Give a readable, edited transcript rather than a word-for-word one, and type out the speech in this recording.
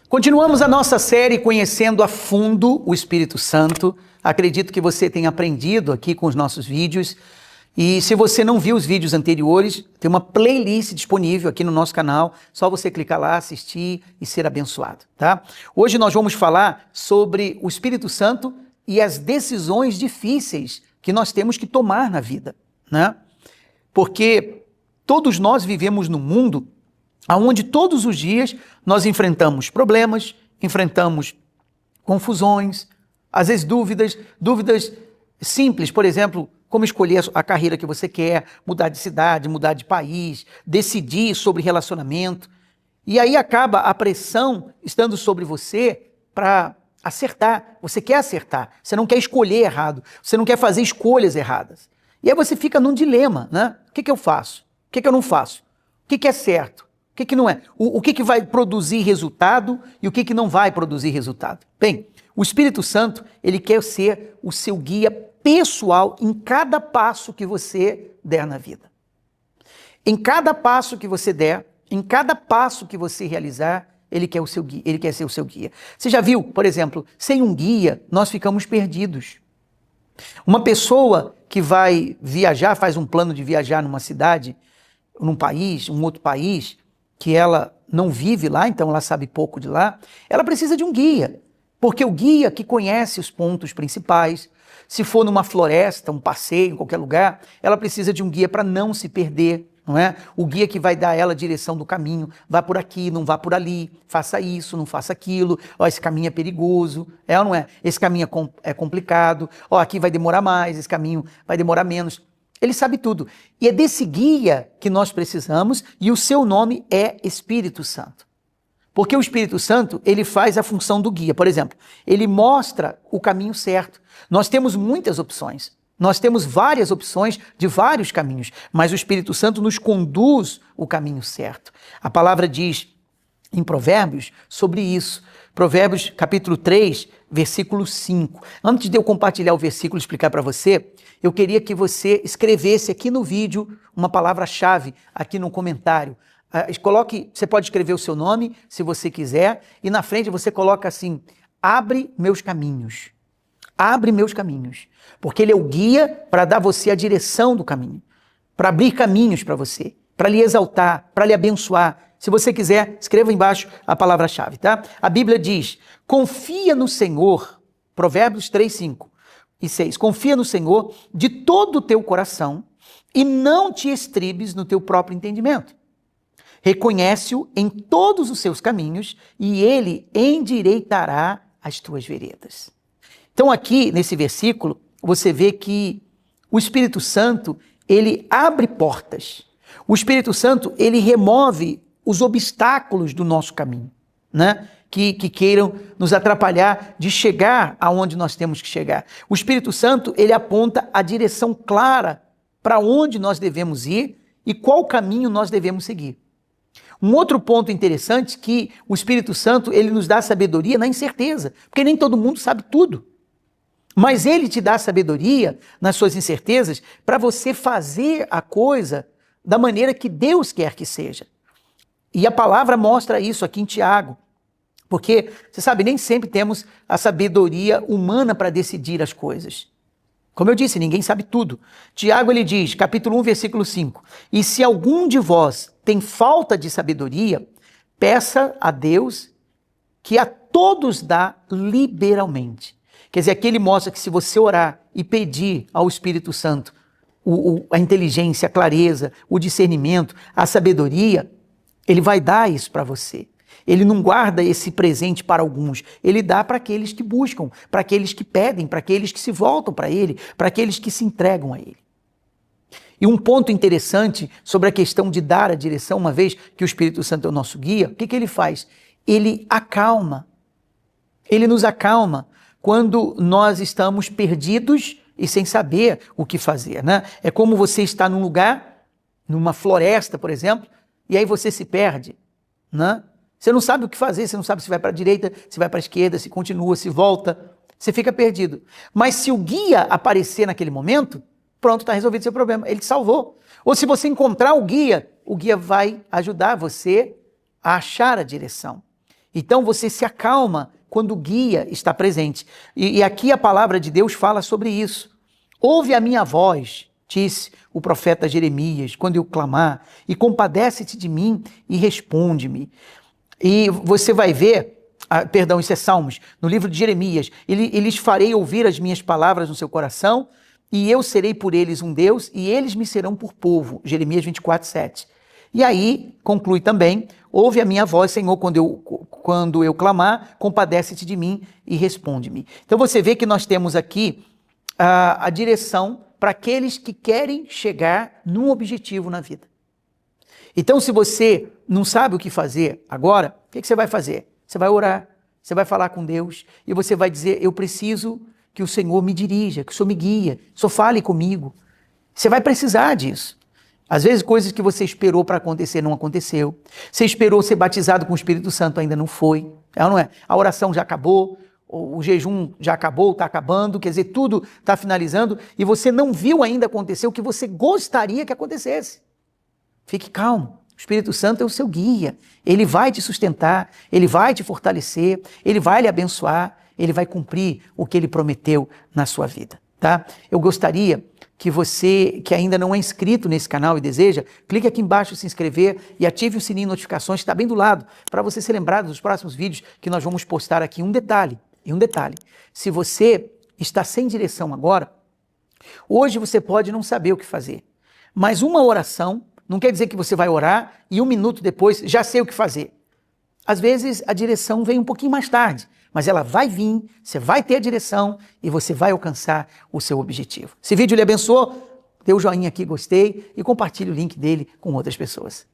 Continuamos a nossa série conhecendo a fundo o Espírito Santo. Acredito que você tenha aprendido aqui com os nossos vídeos. E se você não viu os vídeos anteriores, tem uma playlist disponível aqui no nosso canal. Só você clicar lá, assistir e ser abençoado, tá? Hoje nós vamos falar sobre o Espírito Santo e as decisões difíceis que nós temos que tomar na vida, né? Porque todos nós vivemos num mundo onde todos os dias nós enfrentamos problemas, enfrentamos confusões, às vezes dúvidas simples, por exemplo, como escolher a carreira que você quer, mudar de cidade, mudar de país, decidir sobre relacionamento. E aí acaba a pressão estando sobre você para acertar. Você quer acertar, você não quer escolher errado, você não quer fazer escolhas erradas. E aí você fica num dilema, né? O que eu faço? O que eu não faço? O que é certo? O que não é? O que vai produzir resultado e o que não vai produzir resultado? Bem, o Espírito Santo, ele quer ser o seu guia pessoal em cada passo que você der na vida. Em cada passo que você der, em cada passo que você realizar, ele quer ser o seu guia. Você já viu, por exemplo, sem um guia, nós ficamos perdidos. Uma pessoa que vai viajar, faz um plano de viajar numa cidade, num país, um outro país, que ela não vive lá, então ela sabe pouco de lá, ela precisa de um guia, porque o guia que conhece os pontos principais, se for numa floresta, um passeio, em qualquer lugar, ela precisa de um guia para não se perder, não é? O guia que vai dar a ela a direção do caminho, vá por aqui, não vá por ali, faça isso, não faça aquilo, ó, esse caminho é perigoso, é ou não é? Esse caminho é complicado, ó, aqui vai demorar mais, esse caminho vai demorar menos. Ele sabe tudo. E é desse guia que nós precisamos e o seu nome é Espírito Santo. Porque o Espírito Santo, ele faz a função do guia. Por exemplo, ele mostra o caminho certo. Nós temos muitas opções. Nós temos várias opções de vários caminhos, mas o Espírito Santo nos conduz o caminho certo. A palavra diz em Provérbios sobre isso. Provérbios capítulo 3, versículo 5. Antes de eu compartilhar o versículo e explicar para você, eu queria que você escrevesse aqui no vídeo uma palavra-chave aqui no comentário. Você pode escrever o seu nome, se você quiser, e na frente você coloca assim, abre meus caminhos. Abre meus caminhos. Porque ele é o guia para dar a você a direção do caminho, para abrir caminhos para você, para lhe exaltar, para lhe abençoar. Se você quiser, escreva embaixo a palavra-chave, tá? A Bíblia diz, confia no Senhor, Provérbios 3, 5 e 6. Confia no Senhor de todo o teu coração e não te estribes no teu próprio entendimento. Reconhece-o em todos os seus caminhos e ele endireitará as tuas veredas. Então aqui, nesse versículo, você vê que o Espírito Santo, ele abre portas. O Espírito Santo, ele remove os obstáculos do nosso caminho, né? Que queiram nos atrapalhar de chegar aonde nós temos que chegar. O Espírito Santo, ele aponta a direção clara para onde nós devemos ir e qual caminho nós devemos seguir. Um outro ponto interessante é que o Espírito Santo, ele nos dá sabedoria na incerteza, porque nem todo mundo sabe tudo. Mas ele te dá sabedoria nas suas incertezas para você fazer a coisa da maneira que Deus quer que seja. E a palavra mostra isso aqui em Tiago, porque, você sabe, nem sempre temos a sabedoria humana para decidir as coisas. Como eu disse, ninguém sabe tudo. Tiago, ele diz, capítulo 1, versículo 5, e se algum de vós tem falta de sabedoria, peça a Deus que a todos dá liberalmente. Quer dizer, aqui ele mostra que se você orar e pedir ao Espírito Santo a inteligência, a clareza, o discernimento, a sabedoria, ele vai dar isso para você. Ele não guarda esse presente para alguns, ele dá para aqueles que buscam, para aqueles que pedem, para aqueles que se voltam para ele, para aqueles que se entregam a ele. E um ponto interessante sobre a questão de dar a direção, uma vez que o Espírito Santo é o nosso guia, o que ele faz? Ele acalma, ele nos acalma quando nós estamos perdidos e sem saber o que fazer, né? É como você está num lugar, numa floresta, por exemplo, e aí você se perde, né? Você não sabe o que fazer, você não sabe se vai para a direita, se vai para a esquerda, se continua, se volta, você fica perdido. Mas se o guia aparecer naquele momento, pronto, está resolvido o seu problema, ele te salvou. Ou se você encontrar o guia vai ajudar você a achar a direção. Então você se acalma quando o guia está presente. E aqui a palavra de Deus fala sobre isso. Ouve a minha voz, disse o profeta Jeremias, quando eu clamar, e compadece-te de mim e responde-me. E você vai ver, perdão, isso é Salmos, no livro de Jeremias, lhes farei ouvir as minhas palavras no seu coração, e eu serei por eles um Deus, e eles me serão por povo. Jeremias 24, 7. E aí, conclui também, ouve a minha voz, Senhor, quando eu clamar, compadece-te de mim e responde-me. Então você vê que nós temos aqui a direção para aqueles que querem chegar num objetivo na vida. Então, se você não sabe o que fazer agora, o que você vai fazer? Você vai orar, você vai falar com Deus e você vai dizer, eu preciso que o Senhor me dirija, que o Senhor me guie, que o Senhor fale comigo. Você vai precisar disso. Às vezes coisas que você esperou para acontecer não aconteceu. Você esperou ser batizado com o Espírito Santo, ainda não foi. Não é? A oração já acabou, o jejum já acabou, está acabando, quer dizer, tudo está finalizando e você não viu ainda acontecer o que você gostaria que acontecesse. Fique calmo. O Espírito Santo é o seu guia. Ele vai te sustentar, ele vai te fortalecer, ele vai lhe abençoar, ele vai cumprir o que ele prometeu na sua vida, tá? Eu gostaria que você, que ainda não é inscrito nesse canal e deseja, clique aqui embaixo em se inscrever e ative o sininho de notificações que está bem do lado, para você ser lembrado dos próximos vídeos que nós vamos postar aqui. Um detalhe, se você está sem direção agora, hoje você pode não saber o que fazer, mas uma oração não quer dizer que você vai orar e 1 minuto depois já sei o que fazer. Às vezes a direção vem um pouquinho mais tarde, mas ela vai vir, você vai ter a direção e você vai alcançar o seu objetivo. Esse vídeo lhe abençoou? Dê o joinha aqui, gostei, e compartilhe o link dele com outras pessoas.